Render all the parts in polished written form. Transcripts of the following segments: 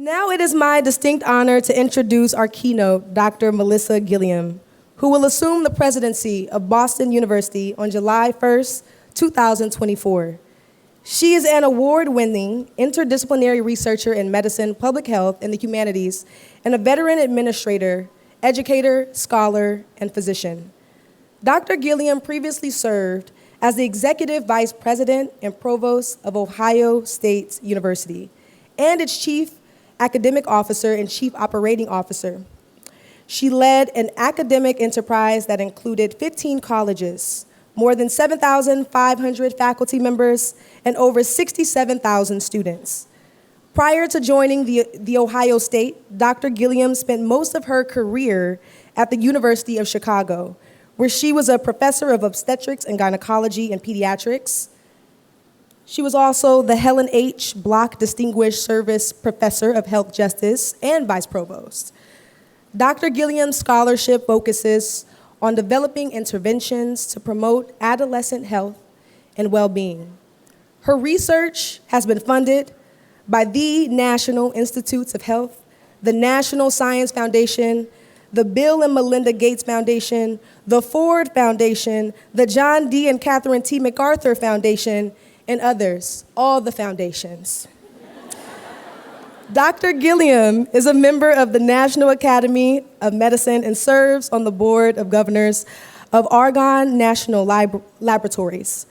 Now it is my distinct honor to introduce our keynote, Dr. Melissa Gilliam, who will assume the presidency of Boston University on July 1st, 2024. She is an award-winning interdisciplinary researcher in medicine, public health, and the humanities, and a veteran administrator, educator, scholar, and physician. Dr. Gilliam previously served as the executive vice president and provost of Ohio State University and its chief academic officer and chief operating officer. She led an academic enterprise that included 15 colleges, more than 7,500 faculty members, and over 67,000 students. Prior to joining the Ohio State, Dr. Gilliam spent most of her career at the University of Chicago, where she was a professor of obstetrics and gynecology and pediatrics. She was also the Helen H. Block Distinguished Service Professor of Health Justice and Vice Provost. Dr. Gilliam's scholarship focuses on developing interventions to promote adolescent health and well-being. Her research has been funded by the National Institutes of Health, the National Science Foundation, the Bill and Melinda Gates Foundation, the Ford Foundation, the John D. and Catherine T. MacArthur Foundation, and others, all the foundations. Dr. Gilliam is a member of the National Academy of Medicine and serves on the board of governors of Argonne National Laboratories.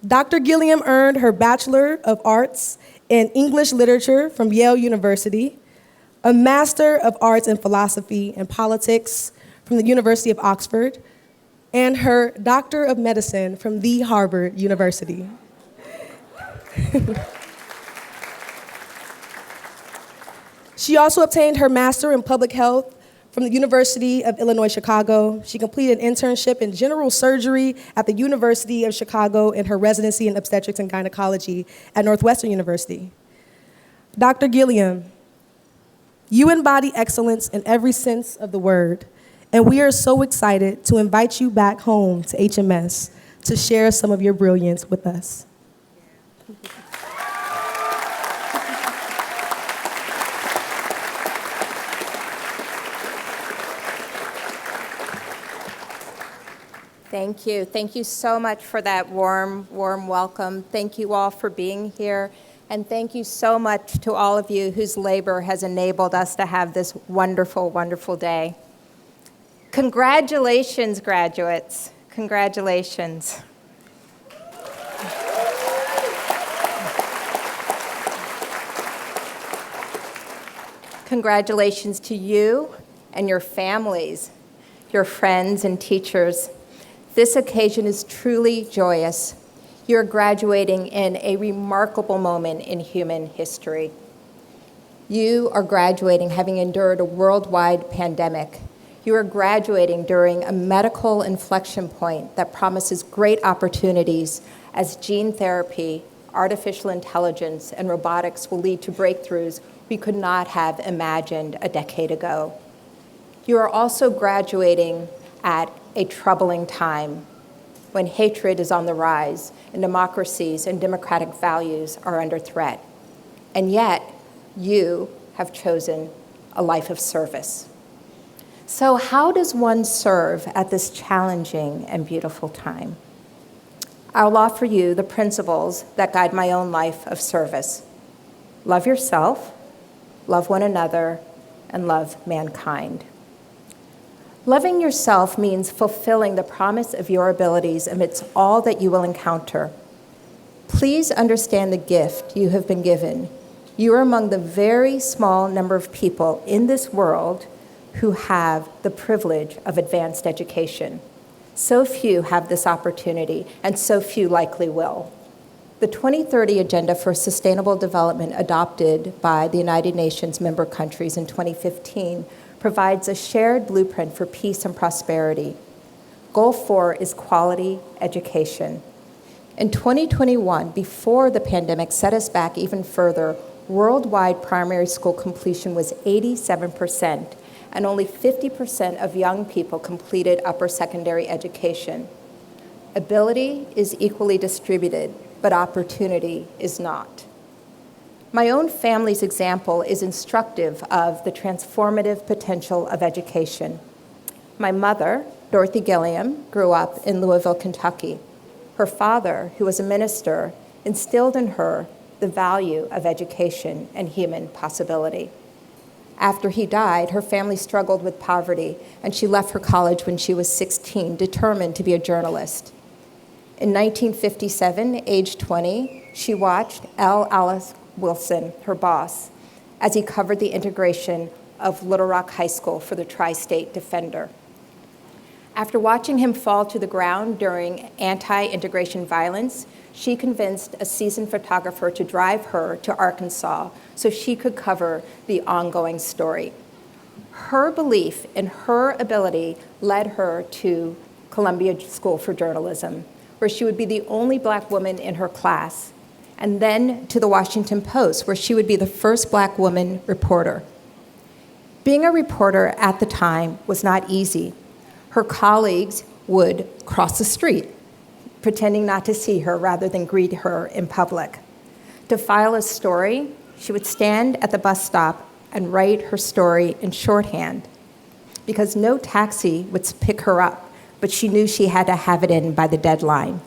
Dr. Gilliam earned her Bachelor of Arts in English Literature from Yale University, a Master of Arts in Philosophy and Politics from the University of Oxford, and her Doctor of Medicine from the Harvard University. She also obtained her Master in Public Health from the University of Illinois, Chicago. She completed an internship in general surgery at the University of Chicago and her residency in obstetrics and gynecology at Northwestern University. Dr. Gilliam, you embody excellence in every sense of the word, and we are so excited to invite you back home to HMS to share some of your brilliance with us. Thank you. Thank you so much for that warm welcome. Thank you all for being here. And thank you so much to all of you whose labor has enabled us to have this wonderful, wonderful day. Congratulations, graduates. Congratulations. Congratulations to you and your families, your friends and teachers. This occasion is truly joyous. You're graduating in a remarkable moment in human history. You are graduating having endured a worldwide pandemic. You are graduating during a medical inflection point that promises great opportunities as gene therapy, artificial intelligence, and robotics will lead to breakthroughs we could not have imagined a decade ago. You are also graduating at a troubling time when hatred is on the rise and democracies and democratic values are under threat. And yet, you have chosen a life of service. So how does one serve at this challenging and beautiful time? I'll offer you the principles that guide my own life of service. Love yourself, love one another, and love mankind. Loving yourself means fulfilling the promise of your abilities amidst all that you will encounter. Please understand the gift you have been given. You are among the very small number of people in this world who have the privilege of advanced education. So few have this opportunity, and so few likely will. The 2030 Agenda for Sustainable Development adopted by the United Nations member countries in 2015 provides a shared blueprint for peace and prosperity. Goal 4 is quality education. In 2021, before the pandemic set us back even further, worldwide primary school completion was 87%, and only 50% of young people completed upper secondary education. Ability is equally distributed, but opportunity is not. My own family's example is instructive of the transformative potential of education. My mother, Dorothy Gilliam, grew up in Louisville, Kentucky. Her father, who was a minister, instilled in her the value of education and human possibility. After he died, her family struggled with poverty, and she left her college when she was 16, determined to be a journalist. In 1957, age 20, she watched L. Alice Wilson, her boss, as he covered the integration of Little Rock High School for the Tri-State Defender. After watching him fall to the ground during anti-integration violence, she convinced a seasoned photographer to drive her to Arkansas so she could cover the ongoing story. Her belief in her ability led her to Columbia School for Journalism, where she would be the only Black woman in her class, and then to the Washington Post, where she would be the first Black woman reporter. Being a reporter at the time was not easy. Her colleagues would cross the street, pretending not to see her rather than greet her in public. To file a story, she would stand at the bus stop and write her story in shorthand, because no taxi would pick her up, but she knew she had to have it in by the deadline.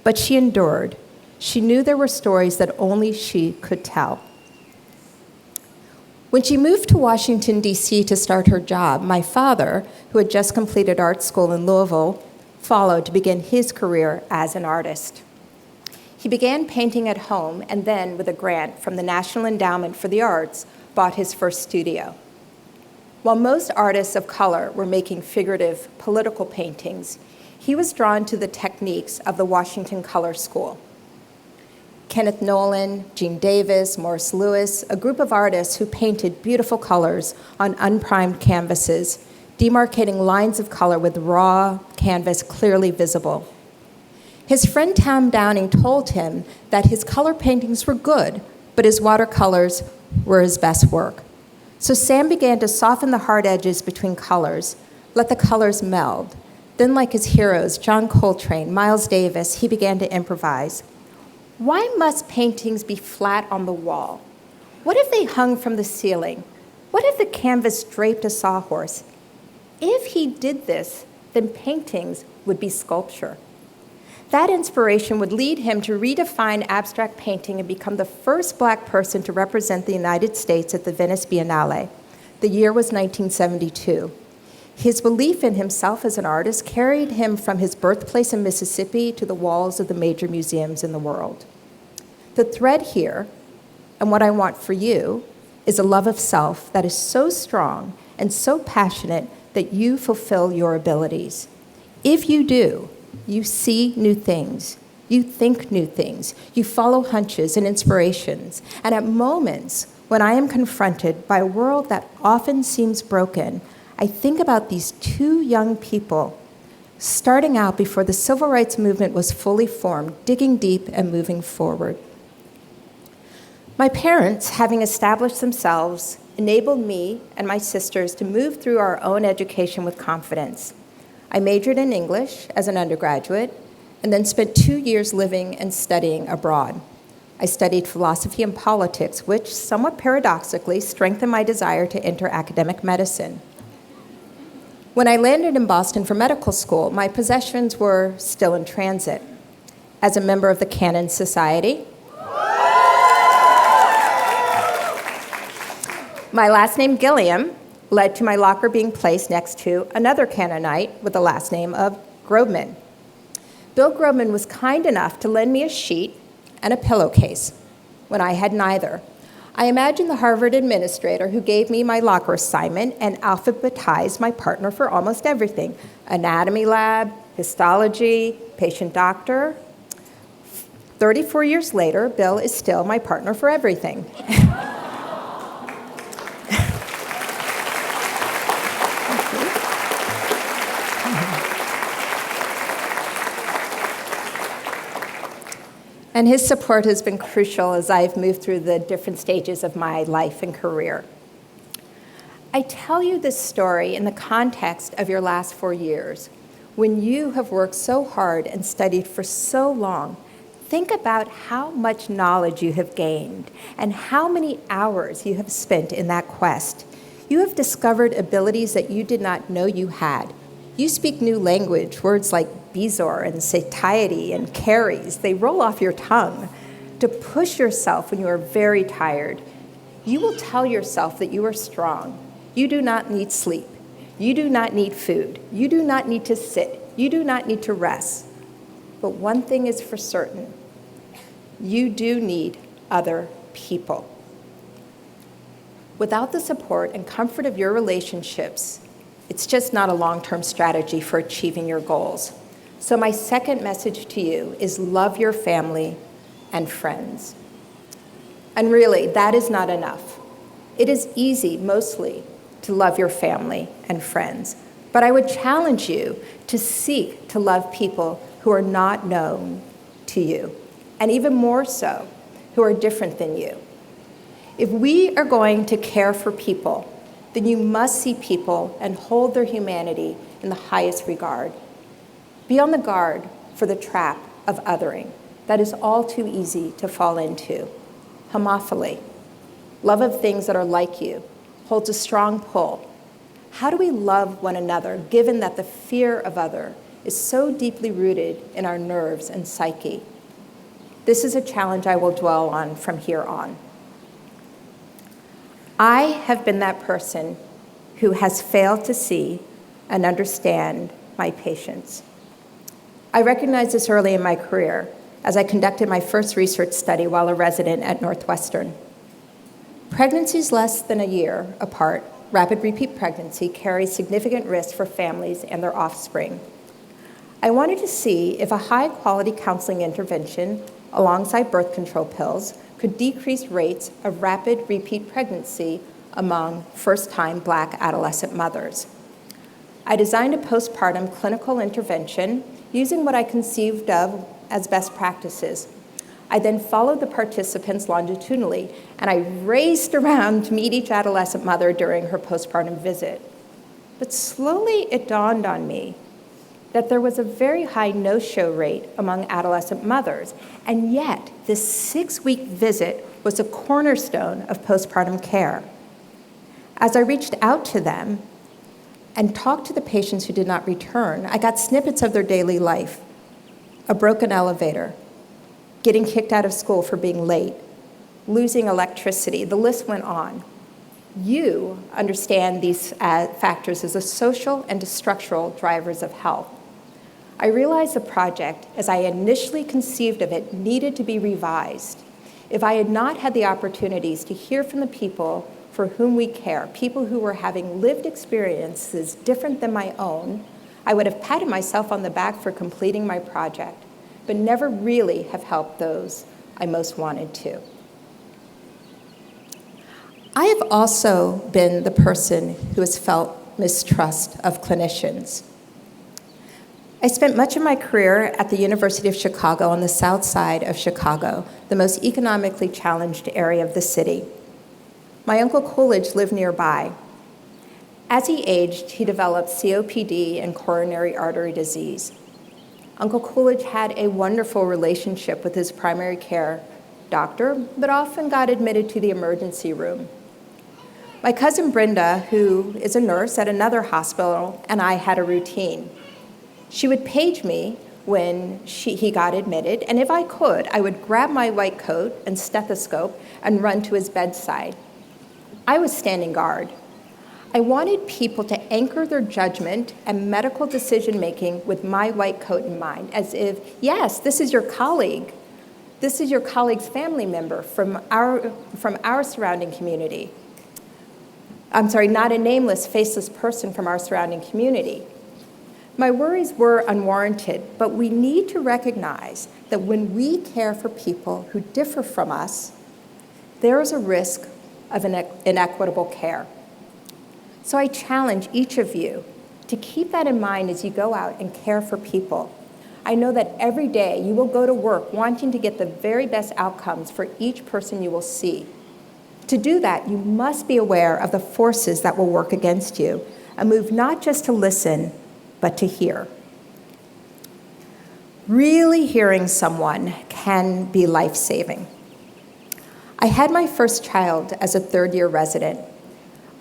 But she endured. She knew there were stories that only she could tell. When she moved to Washington, D.C. to start her job, my father, who had just completed art school in Louisville, followed to begin his career as an artist. He began painting at home and then, with a grant from the National Endowment for the Arts, bought his first studio. While most artists of color were making figurative political paintings, he was drawn to the techniques of the Washington Color School. Kenneth Nolan, Gene Davis, Morris Lewis, a group of artists who painted beautiful colors on unprimed canvases, demarcating lines of color with raw canvas clearly visible. His friend Tom Downing told him that his color paintings were good, but his watercolors were his best work. So Sam began to soften the hard edges between colors, let the colors meld. Then, like his heroes, John Coltrane, Miles Davis, he began to improvise. Why must paintings be flat on the wall? What if they hung from the ceiling? What if the canvas draped a sawhorse? If he did this, then paintings would be sculpture. That inspiration would lead him to redefine abstract painting and become the first Black person to represent the United States at the Venice Biennale. The year was 1972. His belief in himself as an artist carried him from his birthplace in Mississippi to the walls of the major museums in the world. The thread here, and what I want for you, is a love of self that is so strong and so passionate that you fulfill your abilities. If you do, you see new things, you think new things, you follow hunches and inspirations, and at moments when I am confronted by a world that often seems broken, I think about these two young people starting out before the civil rights movement was fully formed, digging deep and moving forward. My parents, having established themselves, enabled me and my sisters to move through our own education with confidence. I majored in English as an undergraduate and then spent 2 years living and studying abroad. I studied philosophy and politics, which, somewhat paradoxically, strengthened my desire to enter academic medicine. When I landed in Boston for medical school, my possessions were still in transit. As a member of the Canon Society, my last name, Gilliam, led to my locker being placed next to another Canaanite with the last name of Grobman. Bill Grobman was kind enough to lend me a sheet and a pillowcase when I had neither. I imagined the Harvard administrator who gave me my locker assignment and alphabetized my partner for almost everything: anatomy lab, histology, patient doctor. 34 years later, Bill is still my partner for everything. And his support has been crucial as I've moved through the different stages of my life and career. I tell you this story in the context of your last 4 years, when you have worked so hard and studied for so long, think about how much knowledge you have gained and how many hours you have spent in that quest. You have discovered abilities that you did not know you had. You speak new language, words like bezor and satiety and caries, they roll off your tongue. To push yourself when you are very tired, you will tell yourself that you are strong. You do not need sleep. You do not need food. You do not need to sit. You do not need to rest. But one thing is for certain, you do need other people. Without the support and comfort of your relationships, it's just not a long-term strategy for achieving your goals. So my second message to you is love your family and friends. And really, that is not enough. It is easy, mostly, to love your family and friends. But I would challenge you to seek to love people who are not known to you, and even more so, who are different than you. If we are going to care for people, then you must see people and hold their humanity in the highest regard. Be on the guard for the trap of othering that is all too easy to fall into. Homophily, love of things that are like you, holds a strong pull. How do we love one another, given that the fear of other is so deeply rooted in our nerves and psyche? This is a challenge I will dwell on from here on. I have been that person who has failed to see and understand my patients. I recognized this early in my career as I conducted my first research study while a resident at Northwestern. Pregnancies less than a year apart, rapid repeat pregnancy, carries significant risk for families and their offspring. I wanted to see if a high-quality counseling intervention alongside birth control pills could decrease rates of rapid repeat pregnancy among first-time Black adolescent mothers. I designed a postpartum clinical intervention using what I conceived of as best practices. I then followed the participants longitudinally, and I raced around to meet each adolescent mother during her postpartum visit. But slowly it dawned on me that there was a very high no-show rate among adolescent mothers, and yet this 6-week visit was a cornerstone of postpartum care. As I reached out to them and talked to the patients who did not return, I got snippets of their daily life: a broken elevator, getting kicked out of school for being late, losing electricity, the list went on. You understand these factors as a social and structural drivers of health. I realized the project, as I initially conceived of it, needed to be revised. If I had not had the opportunities to hear from the people for whom we care, people who were having lived experiences different than my own, I would have patted myself on the back for completing my project, but never really have helped those I most wanted to. I have also been the person who has felt mistrust of clinicians. I spent much of my career at the University of Chicago on the south side of Chicago, the most economically challenged area of the city. My Uncle Coolidge lived nearby. As he aged, he developed COPD and coronary artery disease. Uncle Coolidge had a wonderful relationship with his primary care doctor, but often got admitted to the emergency room. My cousin Brenda, who is a nurse at another hospital, and I had a routine. She would page me when he got admitted, and if I could, I would grab my white coat and stethoscope and run to his bedside. I was standing guard. I wanted people to anchor their judgment and medical decision-making with my white coat in mind, as if, yes, this is your colleague. This is your colleague's family member from our surrounding community. I'm sorry, not a nameless, faceless person from our surrounding community. My worries were unwarranted, but we need to recognize that when we care for people who differ from us, there is a risk of inequitable care. So I challenge each of you to keep that in mind as you go out and care for people. I know that every day you will go to work wanting to get the very best outcomes for each person you will see. To do that, you must be aware of the forces that will work against you and move not just to listen, but to hear. Really hearing someone can be life-saving. I had my first child as a third-year resident.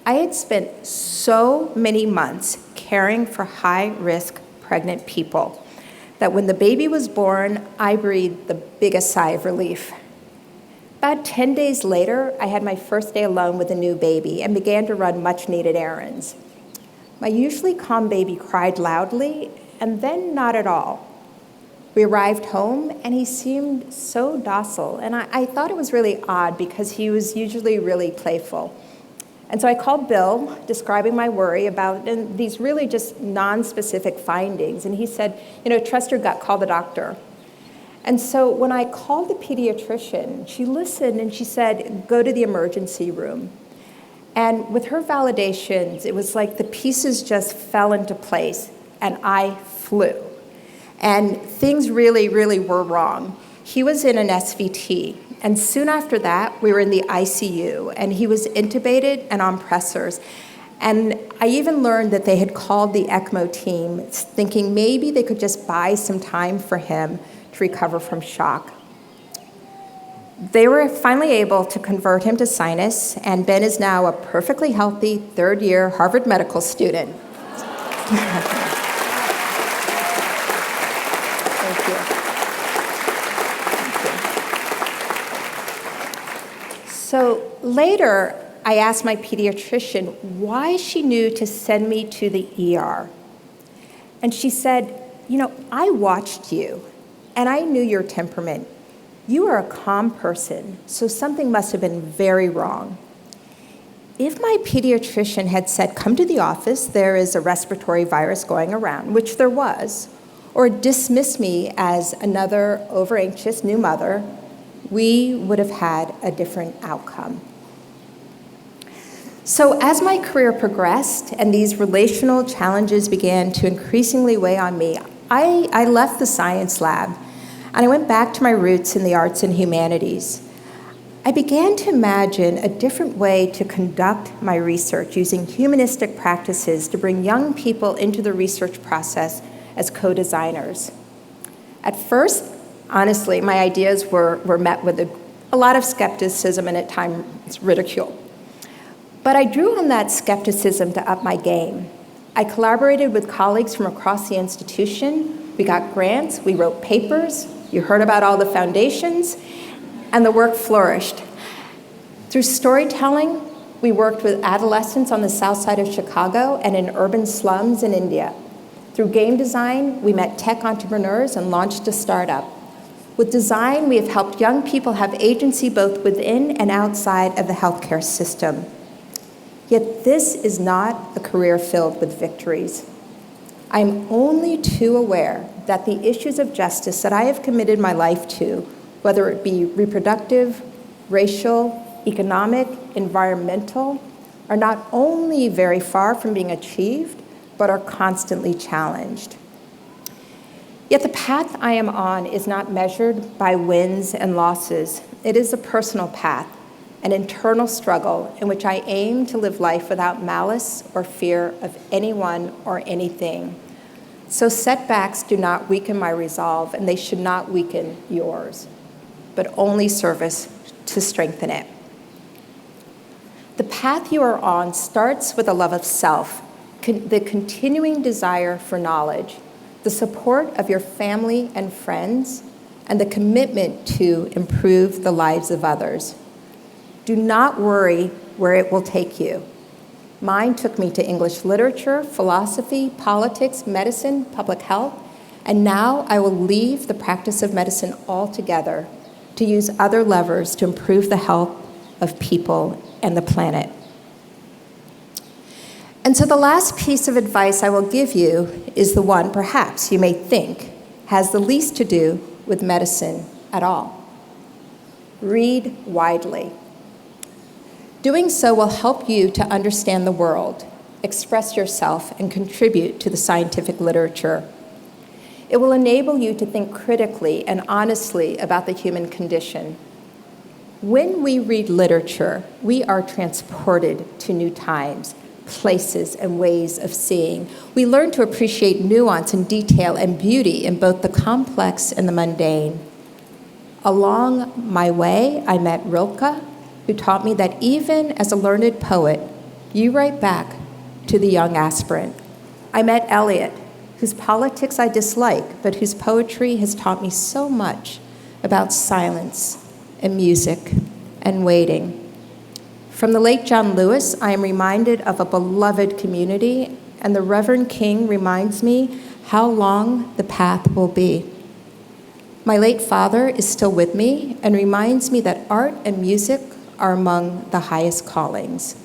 I had spent so many months caring for high-risk pregnant people that when the baby was born, I breathed the biggest sigh of relief. About 10 days later, I had my first day alone with a new baby and began to run much-needed errands. My usually calm baby cried loudly, and then not at all. We arrived home, and he seemed so docile, and I thought it was really odd because he was usually really playful. And so I called Bill, describing my worry about these really just non-specific findings, and he said, trust your gut, call the doctor. And so when I called the pediatrician, she listened and she said, go to the emergency room. And with her validations, it was like the pieces just fell into place, and I flew. And things really, really were wrong. He was in an SVT, and soon after that, we were in the ICU, and he was intubated and on pressors. And I even learned that they had called the ECMO team, thinking maybe they could just buy some time for him to recover from shock. They were finally able to convert him to sinus, and Ben is now a perfectly healthy third-year Harvard medical student. So later, I asked my pediatrician why she knew to send me to the ER. And she said, I watched you, and I knew your temperament. You are a calm person, so something must have been very wrong. If my pediatrician had said, come to the office, there is a respiratory virus going around, which there was, or dismissed me as another over-anxious new mother, we would have had a different outcome. So as my career progressed and these relational challenges began to increasingly weigh on me, I left the science lab and I went back to my roots in the arts and humanities. I began to imagine a different way to conduct my research using humanistic practices to bring young people into the research process as co-designers. At first, honestly, my ideas were met with a lot of skepticism and at times ridicule. But I drew on that skepticism to up my game. I collaborated with colleagues from across the institution. We got grants, we wrote papers, you heard about all the foundations, and the work flourished. Through storytelling, we worked with adolescents on the south side of Chicago and in urban slums in India. Through game design, we met tech entrepreneurs and launched a startup. With design, we have helped young people have agency both within and outside of the healthcare system. Yet this is not a career filled with victories. I am only too aware that the issues of justice that I have committed my life to, whether it be reproductive, racial, economic, environmental, are not only very far from being achieved, but are constantly challenged. Yet the path I am on is not measured by wins and losses. It is a personal path, an internal struggle in which I aim to live life without malice or fear of anyone or anything. So setbacks do not weaken my resolve, and they should not weaken yours, but only serve us to strengthen it. The path you are on starts with a love of self, the continuing desire for knowledge, the support of your family and friends, and the commitment to improve the lives of others. Do not worry where it will take you. Mine took me to English literature, philosophy, politics, medicine, public health, and now I will leave the practice of medicine altogether to use other levers to improve the health of people and the planet. And so the last piece of advice I will give you is the one, perhaps you may think, has the least to do with medicine at all. Read widely. Doing so will help you to understand the world, express yourself, and contribute to the scientific literature. It will enable you to think critically and honestly about the human condition. When we read literature, we are transported to new times, places, and ways of seeing. We learn to appreciate nuance and detail and beauty in both the complex and the mundane. Along my way, I met Rilke, who taught me that even as a learned poet, you write back to the young aspirant. I met Eliot, whose politics I dislike, but whose poetry has taught me so much about silence and music and waiting. From the late John Lewis, I am reminded of a beloved community, and the Reverend King reminds me how long the path will be. My late father is still with me and reminds me that art and music are among the highest callings.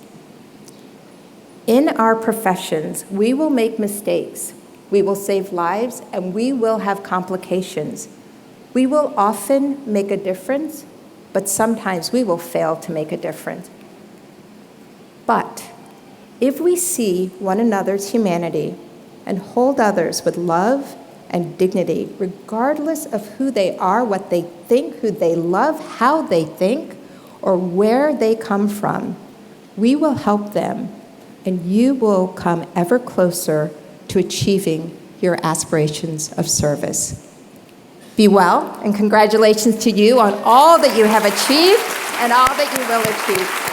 In our professions, we will make mistakes, we will save lives, and we will have complications. We will often make a difference, but sometimes we will fail to make a difference. But if we see one another's humanity and hold others with love and dignity, regardless of who they are, what they think, who they love, how they think, or where they come from, we will help them, and you will come ever closer to achieving your aspirations of service. Be well, and congratulations to you on all that you have achieved and all that you will achieve.